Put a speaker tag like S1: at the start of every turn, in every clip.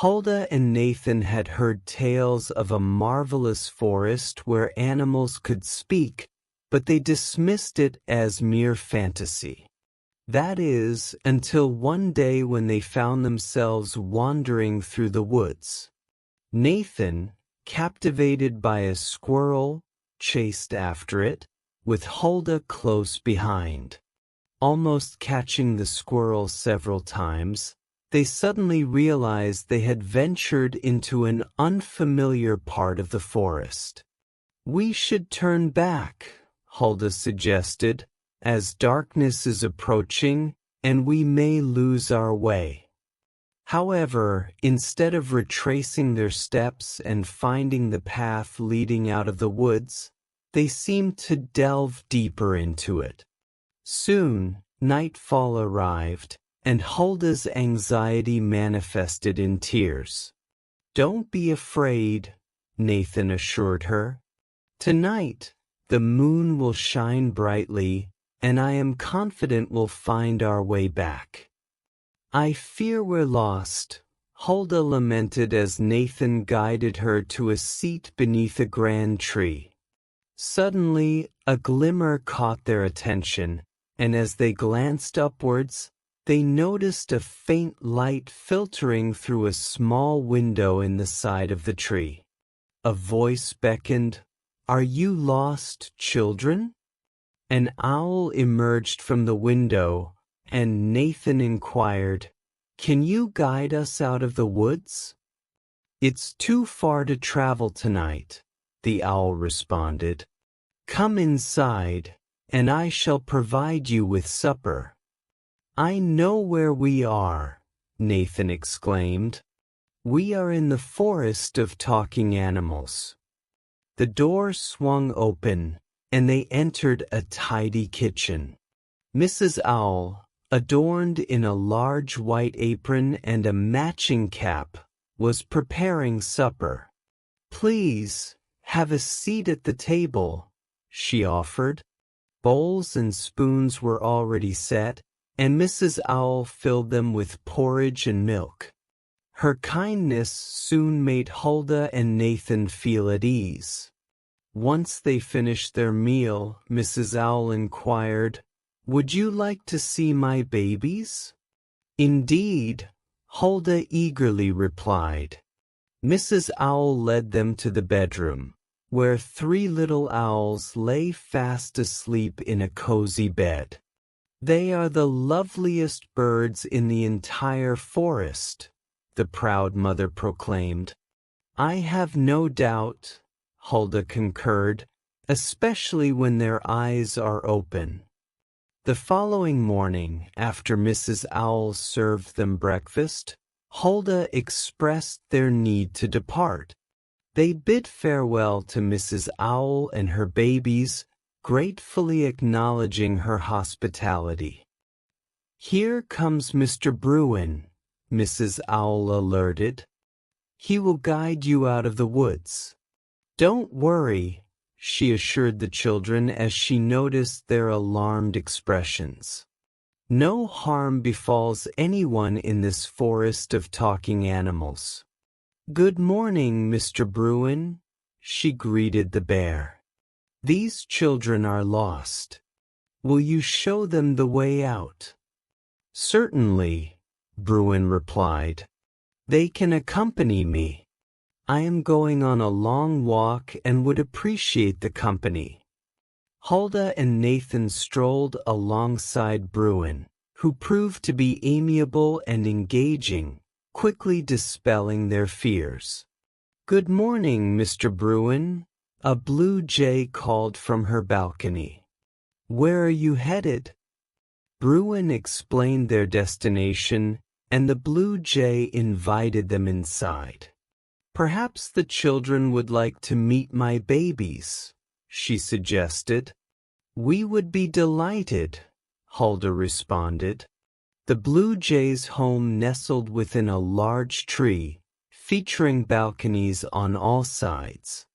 S1: Hulda and Nathan had heard tales of a marvelous forest where animals could speak, but they dismissed it as mere fantasy. That is, until one day when they found themselves wandering through the woods. Nathan, captivated by a squirrel, chased after it, with Hulda close behind. Almost catching the squirrel several times, they suddenly realized they had ventured into an unfamiliar part of the forest. "We should turn back," Hulda suggested, "as darkness is approaching, and we may lose our way." However, instead of retracing their steps and finding the path leading out of the woods, they seemed to delve deeper into it. Soon, nightfall arrived, and Hulda's anxiety manifested in tears. "Don't be afraid," Nathan assured her. "Tonight, the moon will shine brightly, and I am confident we'll find our way back." "I fear we're lost," Hulda lamented as Nathan guided her to a seat beneath a grand tree. Suddenly, a glimmer caught their attention, and as they glanced upwards, they noticed a faint light filtering through a small window in the side of the tree. A voice beckoned, "Are you lost, children?" An owl emerged from the window, and Nathan inquired, "Can you guide us out of the woods?" "It's too far to travel tonight," the owl responded. "Come inside, and I shall provide you with supper." "I know where we are," Nathan exclaimed. "We are in the forest of talking animals." The door swung open, and they entered a tidy kitchen. Mrs. Owl, adorned in a large white apron and a matching cap, was preparing supper. "Please, have a seat at the table," she offered. Bowls and spoons were already set, and Mrs. Owl filled them with porridge and milk. Her kindness soon made Hulda and Nathan feel at ease. Once they finished their meal, Mrs. Owl inquired, "Would you like to see my babies?" "Indeed," Hulda eagerly replied. Mrs. Owl led them to the bedroom, where 3 little owls lay fast asleep in a cozy bed. "They are the loveliest birds in the entire forest," the proud mother proclaimed. "I have no doubt," Hulda concurred, "especially when their eyes are open." The following morning, after Mrs. Owl served them breakfast, Hulda expressed their need to depart. They bid farewell to Mrs. Owl and her babies, gratefully acknowledging her hospitality. "Here comes Mr. Bruin," Mrs. Owl alerted. "He will guide you out of the woods." "Don't worry," she assured the children as she noticed their alarmed expressions. "No harm befalls anyone in this forest of talking animals." "Good morning, Mr. Bruin," she greeted the bear. "These children are lost. Will you show them the way out?" "Certainly," Bruin replied. "They can accompany me. I am going on a long walk and would appreciate the company." Hulda and Nathan strolled alongside Bruin, who proved to be amiable and engaging, quickly dispelling their fears. "Good morning, Mr. Bruin," a blue jay called from her balcony. "Where are you headed?" Bruin explained their destination, and the blue jay invited them inside. "Perhaps the children would like to meet my babies," she suggested. "We would be delighted," Hulda responded. The blue jay's home nestled within a large tree, featuring balconies on all sides.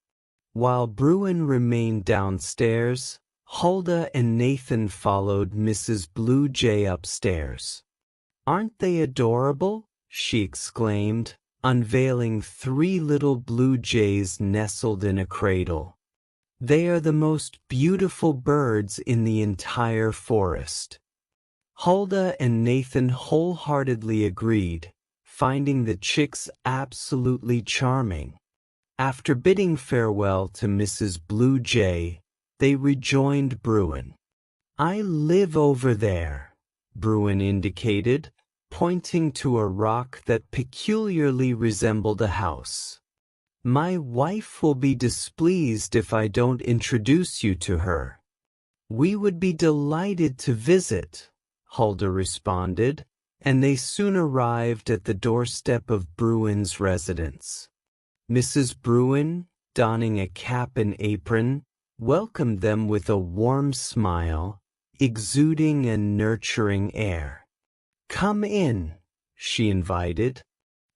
S1: While Bruin remained downstairs, Hulda and Nathan followed Mrs. Blue Jay upstairs. "Aren't they adorable?" she exclaimed, unveiling 3 little blue jays nestled in a cradle. They are the most beautiful birds in the entire forest. Hulda and Nathan wholeheartedly agreed, finding the chicks absolutely charming. After bidding farewell to Mrs. Blue Jay, they rejoined Bruin. "I live over there," Bruin indicated, pointing to a rock that peculiarly resembled a house. "My wife will be displeased if I don't introduce you to her." "We would be delighted to visit," Hulda responded, and they soon arrived at the doorstep of Bruin's residence. Mrs. Bruin, donning a cap and apron, welcomed them with a warm smile, exuding a nurturing air. "Come in," she invited.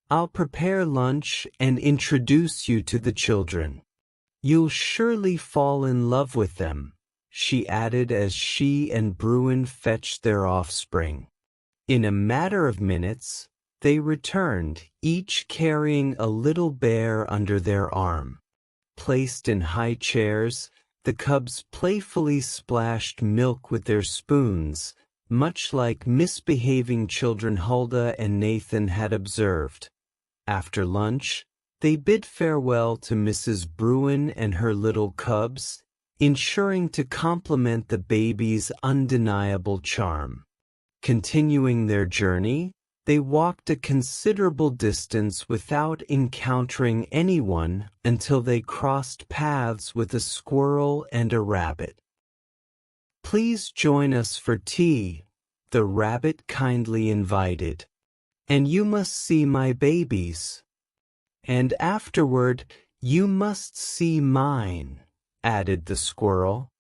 S1: "I'll prepare lunch and introduce you to the children. You'll surely fall in love with them," she added as she and Bruin fetched their offspring. In a matter of minutes, they returned, each carrying a little bear under their arm. Placed in high chairs, the cubs playfully splashed milk with their spoons, much like misbehaving children Hulda and Nathan had observed. After lunch, they bid farewell to Mrs. Bruin and her little cubs, ensuring to compliment the baby's undeniable charm. Continuing their journey, they walked a considerable distance without encountering anyone until they crossed paths with a squirrel and a rabbit. "Please join us for tea," the rabbit kindly invited. "And you must see my babies. And afterward, you must see mine," added the squirrel.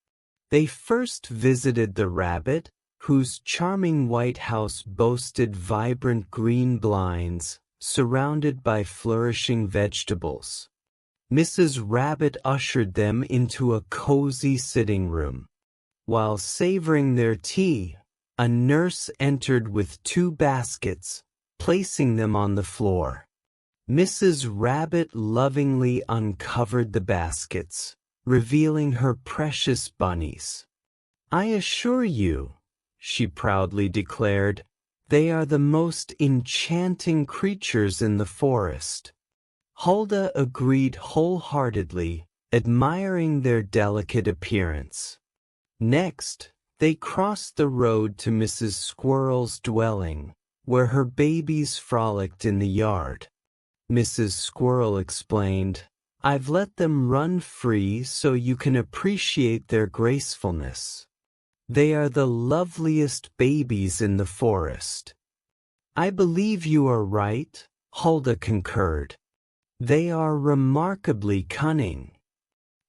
S1: They first visited the rabbit, whose charming white house boasted vibrant green blinds, surrounded by flourishing vegetables. Mrs. Rabbit ushered them into a cozy sitting room. While savoring their tea, a nurse entered with 2 baskets, placing them on the floor. Mrs. Rabbit lovingly uncovered the baskets, revealing her precious bunnies. "I assure you," she proudly declared, "they are the most enchanting creatures in the forest." Hulda agreed wholeheartedly, admiring their delicate appearance. Next, they crossed the road to Mrs. Squirrel's dwelling, where her babies frolicked in the yard. Mrs. Squirrel explained, "I've let them run free so you can appreciate their gracefulness. They are the loveliest babies in the forest." "I believe you are right," Hulda concurred. "They are remarkably cunning."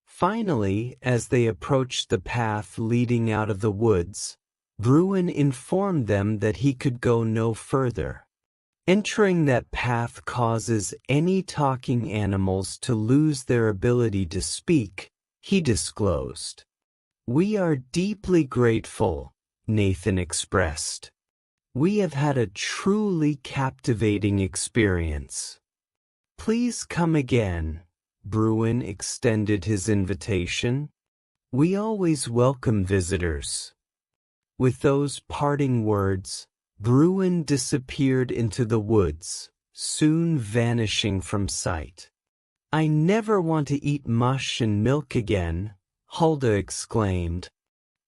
S1: Finally, as they approached the path leading out of the woods, Bruin informed them that he could go no further. Entering that path causes any talking animals to lose their ability to speak, he disclosed. "We are deeply grateful," Nathan expressed. "We have had a truly captivating experience." "Please come again," Bruin extended his invitation. "We always welcome visitors." With those parting words, Bruin disappeared into the woods, soon vanishing from sight. "I never want to eat mush and milk again," Hulda exclaimed.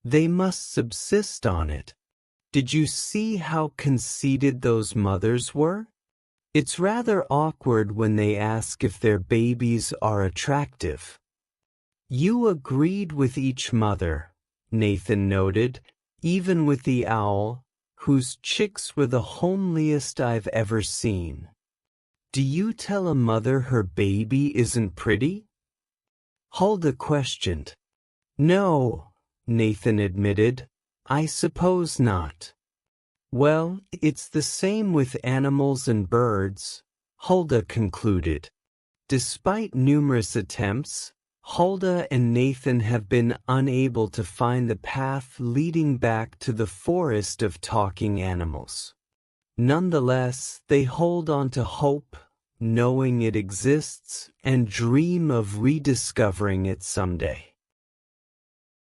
S1: "They must subsist on it. Did you see how conceited those mothers were? It's rather awkward when they ask if their babies are attractive." "You agreed with each mother," Nathan noted, "even with the owl, whose chicks were the homeliest I've ever seen. Do you tell a mother her baby isn't pretty?" Hulda questioned. "No," Nathan admitted, "I suppose not." "Well, it's the same with animals and birds," Hulda concluded. Despite numerous attempts, Hulda and Nathan have been unable to find the path leading back to the forest of talking animals. Nonetheless, they hold on to hope, knowing it exists, and dream of rediscovering it someday.